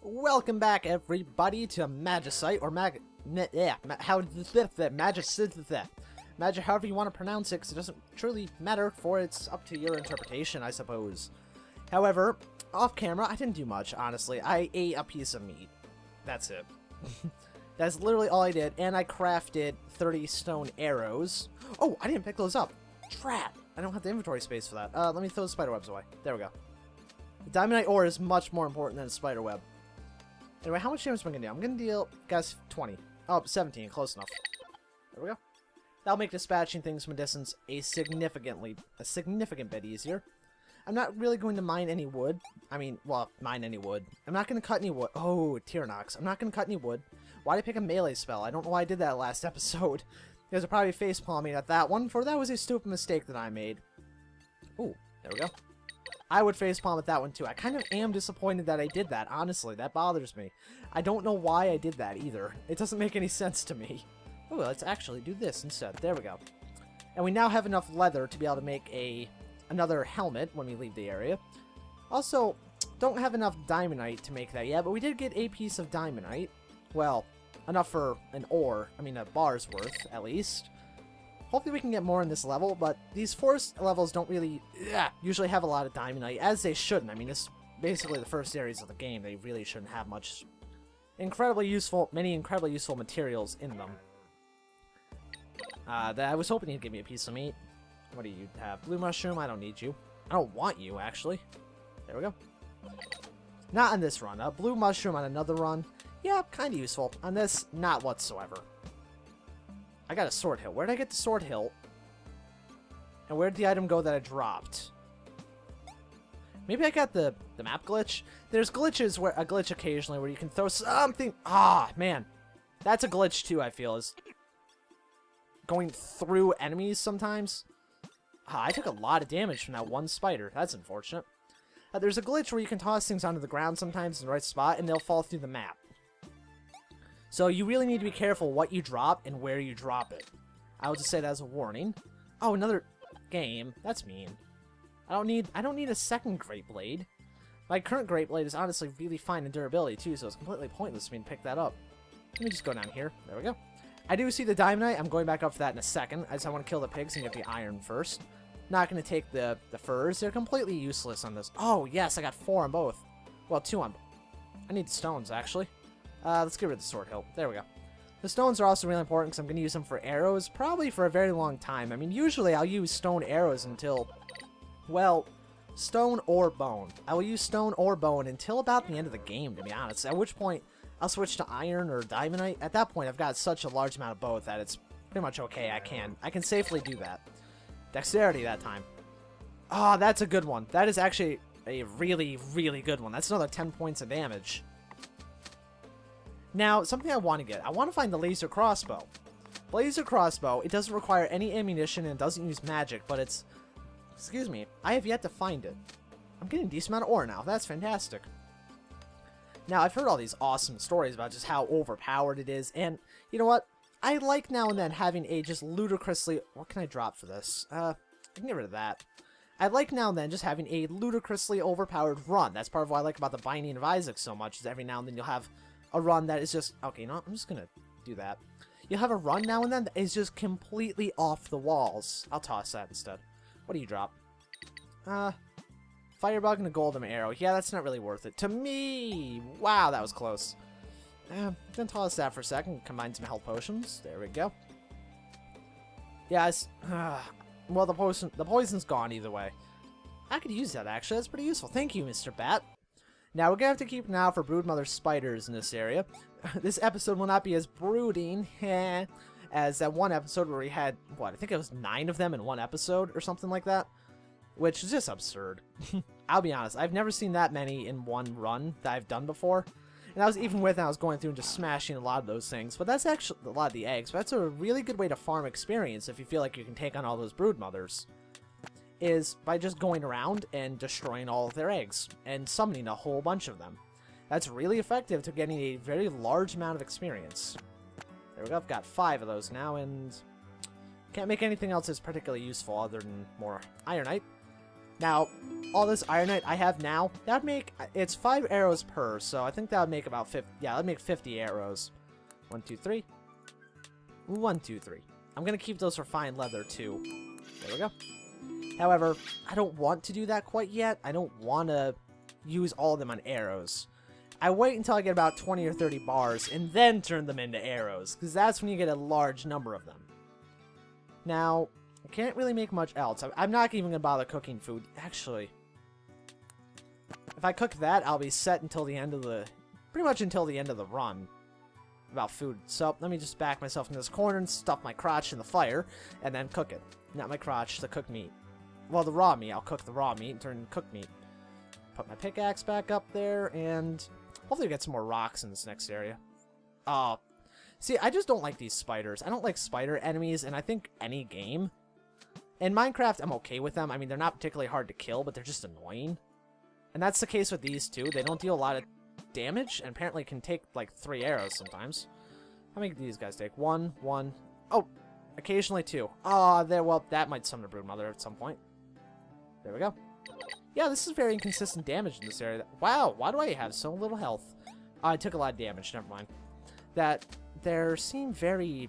Welcome back, everybody, to Magicite, or Magic, however you want to pronounce it, because it doesn't truly matter, for it's up to your interpretation, I suppose. However, off camera, I didn't do much, honestly. I ate a piece of meat. That's it. That's literally all I did, and I crafted 30 stone arrows. Oh, I didn't pick those up. Trap! I don't have the inventory space for that. Let me throw the spider webs away. There we go. The diamondite ore is much more important than a spider web. Anyway, how much damage am I going to do? I'm going to deal, guys, 20. Oh, 17. Close enough. There we go. That'll make dispatching things from a distance a significant bit easier. I'm not really going to mine any wood. I mean, well, mine any wood. I'm not going to cut any wood. Oh, Tyrannox. I'm not going to cut any wood. Why did I pick a melee spell? I don't know why I did that last episode. You guys are probably facepalming at that one, for that was a stupid mistake that I made. Ooh, there we go. I would facepalm at that one too. I kind of am disappointed that I did that, honestly. That bothers me. I don't know why I did that either. It doesn't make any sense to me. Ooh, let's actually do this instead. There we go. And we now have enough leather to be able to make another helmet when we leave the area. Also, don't have enough diamondite to make that yet, but we did get a piece of diamondite. Well, enough for an ore. I mean, a bar's worth, at least. Hopefully we can get more in this level, but these forest levels don't really usually have a lot of diamondite, as they shouldn't. I mean, this is basically the first areas of the game. They really shouldn't have many incredibly useful materials in them. I was hoping you'd give me a piece of meat. What do you have? Blue mushroom? I don't need you. I don't want you, actually. There we go. Not on this run. A blue mushroom on another run. Yeah, kind of useful. On this, not whatsoever. I got a sword hilt. Where did I get the sword hilt? And where did the item go that I dropped? Maybe I got the map glitch? There's glitches where a glitch occasionally where you can throw something. Ah, man. That's a glitch too, I feel, is going through enemies sometimes. Ah, I took a lot of damage from that one spider. That's unfortunate. There's a glitch where you can toss things onto the ground sometimes in the right spot and they'll fall through the map. So you really need to be careful what you drop and where you drop it. I would just say that as a warning. Oh, another game. That's mean. I don't need a second Great Blade. My current Great Blade is honestly really fine in durability too, so it's completely pointless for me to pick that up. Let me just go down here. There we go. I do see the diamondite. I'm going back up for that in a second. I just want to kill the pigs and get the iron first. Not going to take the furs. They're completely useless on this. Oh, yes, I got 4 on both. Well, 2 on both. I need stones, actually. Let's get rid of the sword hilt. There we go. The stones are also really important because I'm going to use them for arrows, probably for a very long time. I mean, usually I'll use stone arrows until, well, stone or bone. I will use stone or bone until about the end of the game, to be honest. At which point, I'll switch to iron or diamondite. At that point, I've got such a large amount of both that it's pretty much okay. I can safely do that. Dexterity that time. Oh, that's a good one. That is actually a really, really good one. That's another 10 points of damage. Now, something I want to get. I want to find the laser crossbow. Laser crossbow, it doesn't require any ammunition and it doesn't use magic, but it's... Excuse me. I have yet to find it. I'm getting a decent amount of ore now. That's fantastic. Now, I've heard all these awesome stories about just how overpowered it is, and you know what? I like now and then having a just ludicrously... What can I drop for this? I can get rid of that. I like now and then just having a ludicrously overpowered run. That's part of what I like about the Binding of Isaac so much, is every now and then you'll have a run that is just... Okay, you know what? I'm just gonna do that. You'll have a run now and then that is just completely off the walls. I'll toss that instead. What do you drop? Firebug and a golden arrow. Yeah, that's not really worth it. To me! Wow, that was close. Then toss that for a second. Combine some health potions. There we go. Yeah, well, the poison's gone either way. I could use that, actually. That's pretty useful. Thank you, Mr. Bat. Now, we're going to have to keep an eye out for broodmother spiders in this area. This episode will not be as brooding as that one episode where we had, what, I think it was 9 of them in one episode or something like that. Which is just absurd. I'll be honest, I've never seen that many in one run that I've done before. And that was even with I was going through and just smashing a lot of those things. But that's actually a lot of the eggs. But that's a really good way to farm experience if you feel like you can take on all those broodmothers. Is by just going around and destroying all of their eggs. And summoning a whole bunch of them. That's really effective to getting a very large amount of experience. There we go, I've got 5 of those now. And can't make anything else that's particularly useful other than more ironite. Now, all this Ironite I have now, that would make, it's 5 arrows per, so I think that would make about 50, yeah, that would make 50 arrows. 1, 2, 3. 1, 2, 3. I'm going to keep those for fine leather, too. There we go. However, I don't want to do that quite yet. I don't want to use all of them on arrows. I wait until I get about 20 or 30 bars, and then turn them into arrows, because that's when you get a large number of them. Now, I can't really make much else. I'm not even going to bother cooking food. Actually, if I cook that, I'll be set until the end of the... pretty much until the end of the run about food. So, let me just back myself in this corner and stuff my crotch in the fire, and then cook it. Not my crotch, the cooked meat. Well, the raw meat. I'll cook the raw meat and turn it into cooked meat. Put my pickaxe back up there, and hopefully get some more rocks in this next area. Oh, see, I just don't like these spiders. I don't like spider enemies, and I think any game. In Minecraft, I'm okay with them. I mean, they're not particularly hard to kill, but they're just annoying. And that's the case with these two. They don't deal a lot of damage, and apparently can take, like, 3 arrows sometimes. How many do these guys take? 1, 1. Oh, occasionally 2. Oh, there. Well, that might summon a Broodmother at some point. There we go. Yeah, this is very inconsistent damage in this area. Wow, why do I have so little health? Oh, I took a lot of damage. Never mind. That there seem very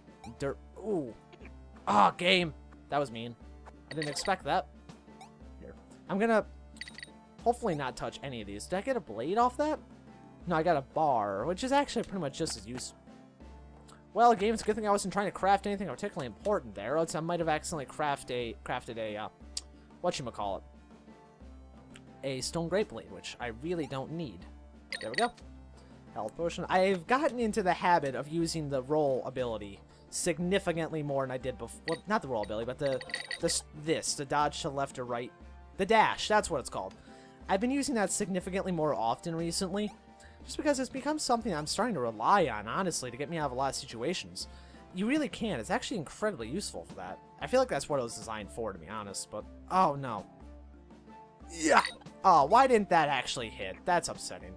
Ooh. Ah, game. That was mean. I didn't expect that. Here. I'm gonna hopefully not touch any of these. Did I get a blade off that? No, I got a bar, which is actually pretty much just as useful. Well, game, it's a good thing I wasn't trying to craft anything particularly important there, or else I might have accidentally crafted a whatchamacallit, a stone great blade, which I really don't need. There we go. Health potion. I've gotten into the habit of using the roll ability significantly more than I did before. Well, not the roll ability, but the dodge to left or right. The dash, that's what it's called. I've been using that significantly more often recently, just because it's become something I'm starting to rely on, honestly, to get me out of a lot of situations. You really can. It's actually incredibly useful for that. I feel like that's what it was designed for, to be honest, but... oh, no. Yeah! Oh, why didn't that actually hit? That's upsetting.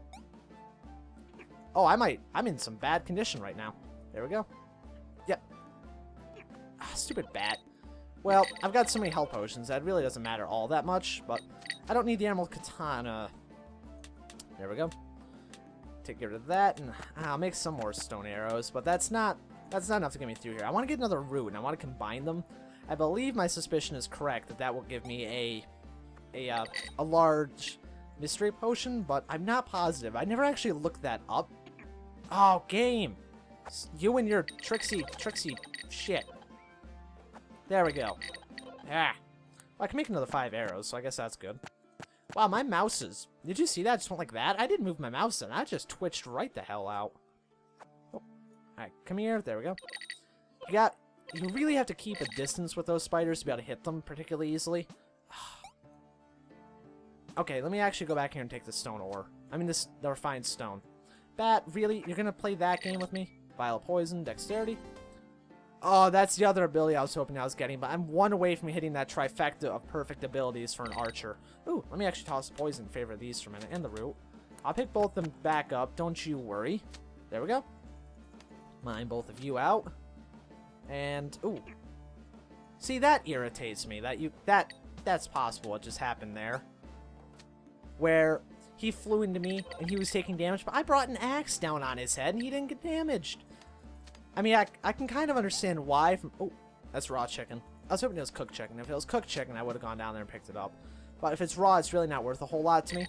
Oh, I'm in some bad condition right now. There we go. Yep. Ah, stupid bat. Well, I've got so many health potions that it really doesn't matter all that much, but I don't need the Emerald Katana. There we go. Take rid of that, and I'll make some more stone arrows, but that's not enough to get me through here. I want to get another root, and I want to combine them. I believe my suspicion is correct that that will give me a large mystery potion, but I'm not positive. I never actually looked that up. Oh, game! You and your tricksy shit. There we go. Ah. Well, I can make another 5 arrows, so I guess that's good. Wow, my mouses. Did you see that? Just went like that? I didn't move my mouse, and I just twitched right the hell out. Oh. Alright, come here. There we go. You really have to keep a distance with those spiders to be able to hit them particularly easily. Okay, let me actually go back here and take the stone ore. I mean, the refined stone. Bat, really? You're gonna play that game with me? Vial of Poison, Dexterity. Oh, that's the other ability I was hoping I was getting, but I'm 1 away from hitting that trifecta of perfect abilities for an archer. Ooh, let me actually toss poison in favor of these for a minute, and the root. I'll pick both of them back up, don't you worry. There we go. Mine both of you out. And, ooh. See, that irritates me, that's possible, what just happened there. Where he flew into me, and he was taking damage, but I brought an axe down on his head, and he didn't get damaged. I mean, I can kind of understand why from... oh, that's raw chicken. I was hoping it was cooked chicken. If it was cooked chicken, I would have gone down there and picked it up. But if it's raw, it's really not worth a whole lot to me.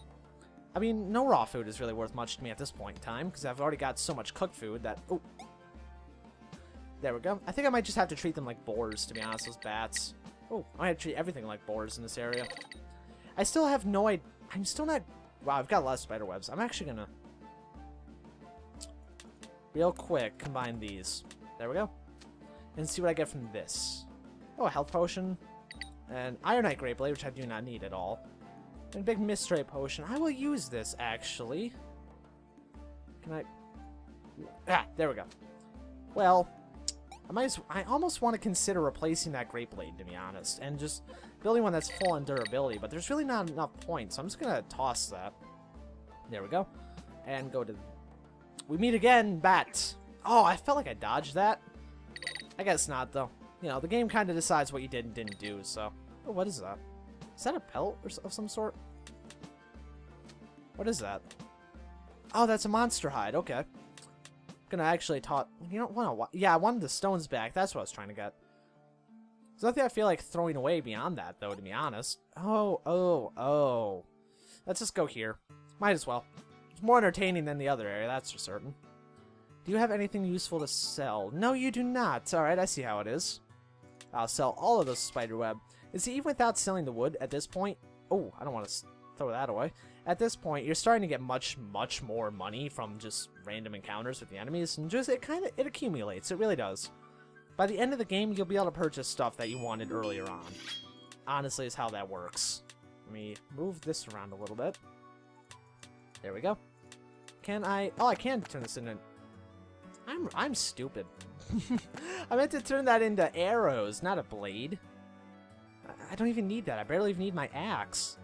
I mean, no raw food is really worth much to me at this point in time, because I've already got so much cooked food that... oh. There we go. I think I might just have to treat them like boars, to be honest, those bats. Oh, I have to treat everything like boars in this area. I still have no idea... I'm still not... wow, I've got a lot of spider webs. I'm actually gonna... real quick, combine these. There we go. And see what I get from this. Oh, a health potion. An Ironite Great Blade, which I do not need at all. And a big mystery potion. I will use this, actually. Can I... ah, there we go. Well, I almost want to consider replacing that Great Blade, to be honest. And just building one that's full on durability. But there's really not enough points, so I'm just going to toss that. There we go. And go to... we meet again, bat. Oh, I felt like I dodged that. I guess not, though. You know, the game kind of decides what you did and didn't do, so... oh, what is that? Is that a pelt of some sort? What is that? Oh, that's a monster hide. Okay. Gonna actually you don't want to. Yeah, I wanted the stones back. That's what I was trying to get. There's nothing I feel like throwing away beyond that, though, to be honest. Oh. Let's just go here. Might as well. It's more entertaining than the other area, that's for certain. Do you have anything useful to sell? No, you do not. Alright, I see how it is. I'll sell all of those spiderweb. Is it even without selling the wood at this point? Oh, I don't want to throw that away. At this point, you're starting to get much more money from just random encounters with the enemies, and just it accumulates. It really does. By the end of the game, you'll be able to purchase stuff that you wanted earlier on. Honestly, is how that works. Let me move this around a little bit. There we go. Can I? Oh, I can turn this into. I'm stupid. I meant to turn that into arrows, not a blade. I don't even need that. I barely even need my axe.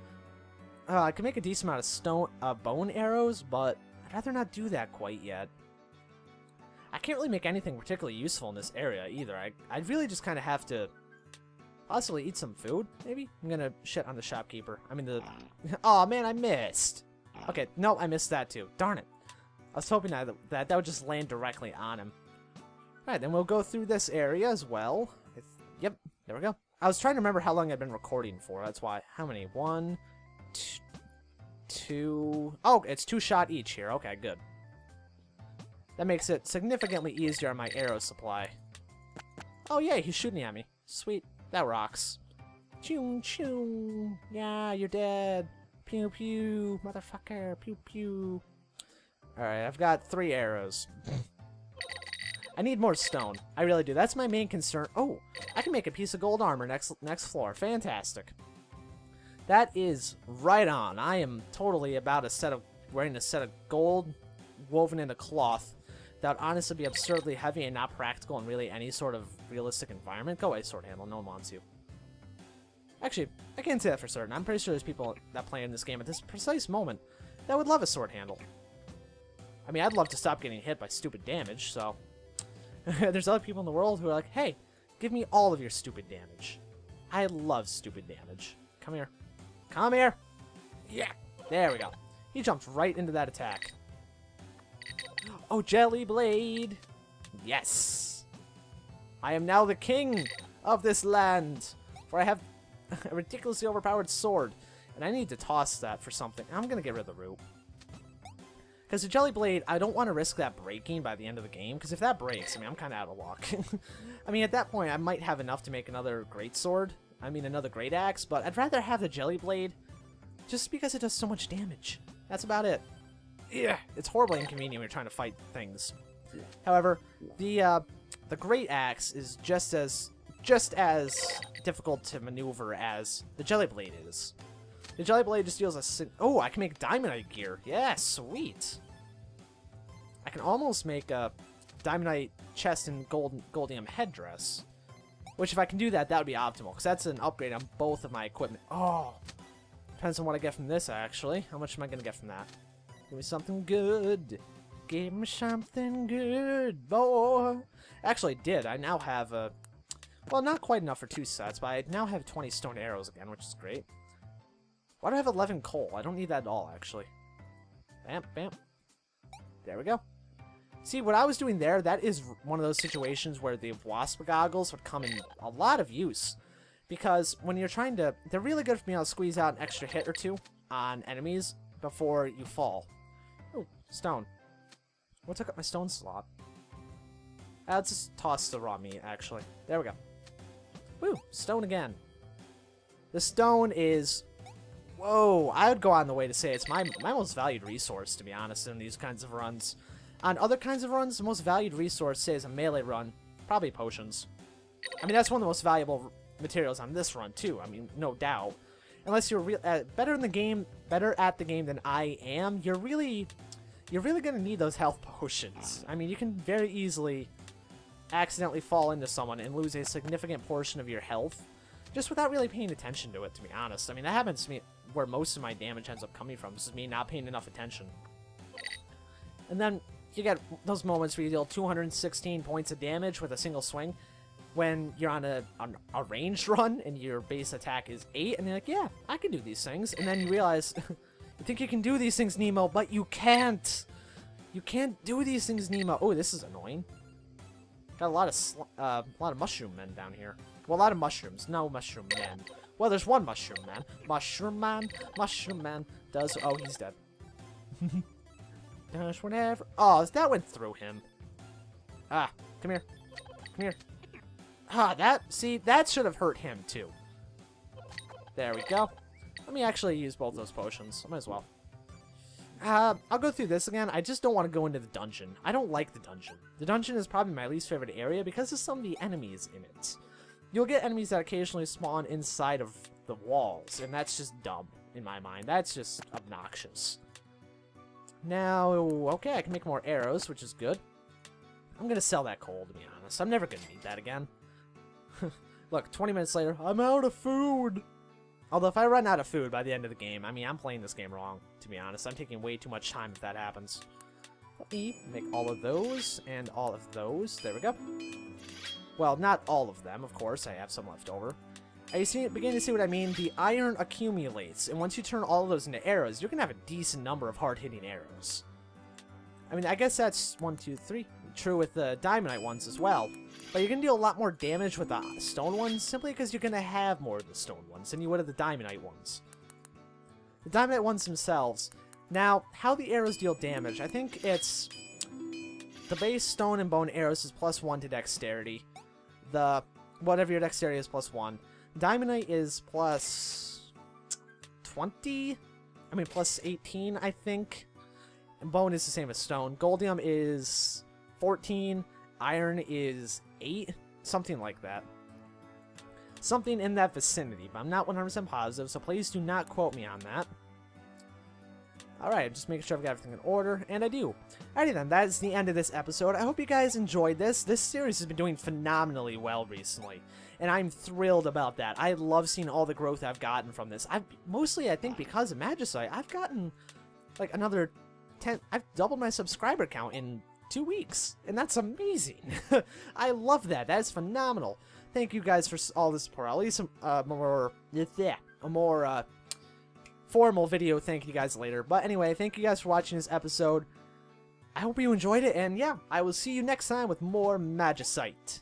I could make a decent amount of bone arrows, but I'd rather not do that quite yet. I can't really make anything particularly useful in this area either. I'd really just kind of have to possibly eat some food, maybe? I'm gonna shit on the shopkeeper. I mean the... Oh man, I missed! Okay, no, I missed that too. Darn it. I was hoping that would just land directly on him. Alright, then we'll go through this area as well. Yep, there we go. I was trying to remember how long I've been recording for. That's why. How many? 1, 2... Oh, it's 2 shot each here. Okay, good. That makes it significantly easier on my arrow supply. Oh, yay, he's shooting at me. Sweet. That rocks. Choo choo. Yeah, you're dead. Pew pew. Motherfucker. Pew pew. Alright, I've got 3 arrows. I need more stone. I really do. That's my main concern. Oh, I can make a piece of gold armor next floor. Fantastic. That is right on. I am totally about wearing a set of gold woven into cloth. That would honestly be absurdly heavy and not practical in really any sort of realistic environment. Go away, sword handle. No one wants you. Actually, I can't say that for certain. I'm pretty sure there's people that play in this game at this precise moment that would love a sword handle. I mean, I'd love to stop getting hit by stupid damage, so... There's other people in the world who are like, hey, give me all of your stupid damage. I love stupid damage. Come here. Come here! Yeah! There we go. He jumped right into that attack. Oh, Jelly Blade! Yes! I am now the king of this land, for I have a ridiculously overpowered sword, and I need to toss that for something. I'm gonna get rid of the root. Because the Jelly Blade, I don't want to risk that breaking by the end of the game, because if that breaks, I mean, I'm kind of out of luck. I mean, at that point, I might have enough to make another great sword. I mean, another great axe, but I'd rather have the Jelly Blade just because it does so much damage. That's about it. Yeah, it's horribly inconvenient when you're trying to fight things. However, the great axe is just as difficult to maneuver as the Jelly Blade is. The Jelly Blade just deals a... Oh, I can make Diamondite gear. Yeah, sweet. I can almost make a Diamondite chest and goldium headdress. Which, if I can do that, that would be optimal. Because that's an upgrade on both of my equipment. Oh. Depends on what I get from this, actually. How much am I going to get from that? Give me something good. Give me something good, boy. Actually, I did. I now have a... Well, not quite enough for 2 sets, but I now have 20 stone arrows again, which is great. Why do I have 11 coal? I don't need that at all, actually. Bam, bam. There we go. See, what I was doing there, that is one of those situations where the wasp goggles would come in a lot of use. Because when you're trying to... They're really good for being able to squeeze out an extra hit or 2 on enemies before you fall. Oh, stone. What took up my stone slot? Let's just toss the raw meat, actually. There we go. Woo, stone again. The stone is... Whoa, I would go on the way to say it's my most valued resource, to be honest, in these kinds of runs. On other kinds of runs, the most valued resource, say, is a melee run. Probably potions. I mean, that's one of the most valuable materials on this run, too. I mean, no doubt. Unless you're better at the game than I am, you're really going to need those health potions. I mean, you can very easily accidentally fall into someone and lose a significant portion of your health just without really paying attention to it, to be honest. I mean, that happens to me where most of my damage ends up coming from. This is me not paying enough attention. And then you get those moments where you deal 216 points of damage with a single swing. when you're on a ranged run and your base attack is 8, and you're like, yeah, I can do these things. And then you realize, you think you can do these things, Nemo, but you can't. You can't do these things, Nemo. Oh, this is annoying. Got a lot of mushroom men down here. Well, a lot of mushrooms. No mushroom men. Well, there's one mushroom man. Mushroom man does... Oh, he's dead. Does whatever... Oh, that went through him. Ah, come here. Come here. Ah, see, that should have hurt him, too. There we go. Let me actually use both those potions. I might as well. I'll go through this again. I just don't want to go into the dungeon. I don't like the dungeon. The dungeon is probably my least favorite area because of some of the enemies in it. You'll get enemies that occasionally spawn inside of the walls, and that's just dumb in my mind. That's just obnoxious. Now, okay, I can make more arrows, which is good. I'm going to sell that coal, to be honest. I'm never going to need that again. Look, 20 minutes later, I'm out of food. Although if I run out of food by the end of the game, I mean, I'm playing this game wrong, to be honest. I'm taking way too much time if that happens. Let me make all of those and all of those. There we go. Well, not all of them, of course. I have some left over. Are you beginning to see what I mean? The iron accumulates, and once you turn all of those into arrows, you're going to have a decent number of hard-hitting arrows. I mean, I guess that's 1, 2, 3. True with the diamondite ones as well. But you're going to deal a lot more damage with the stone ones simply because you're going to have more of the stone ones than you would of the diamondite ones. The diamondite ones themselves. Now, how the arrows deal damage, I think it's... The base stone and bone arrows is +1 to dexterity. The... Whatever your dexterity is +1. Diamondite is +20? I mean, +18, I think. And bone is the same as stone. Goldium is 14. Iron is 8. Something like that. Something in that vicinity, but I'm not 100% positive, so please do not quote me on that. Alright, just making sure I've got everything in order, and I do. Alrighty then, that is the end of this episode. I hope you guys enjoyed this. This series has been doing phenomenally well recently, and I'm thrilled about that. I love seeing all the growth I've gotten from this. Mostly, I think, because of Magicite, I've gotten, like, another 10... I've doubled my subscriber count in 2 weeks, and that's amazing. I love that. That is phenomenal. Thank you guys for all the support. I'll leave some a more formal video thanking you guys later. But anyway, thank you guys for watching this episode. I hope you enjoyed it, and yeah, I will see you next time with more Magicite.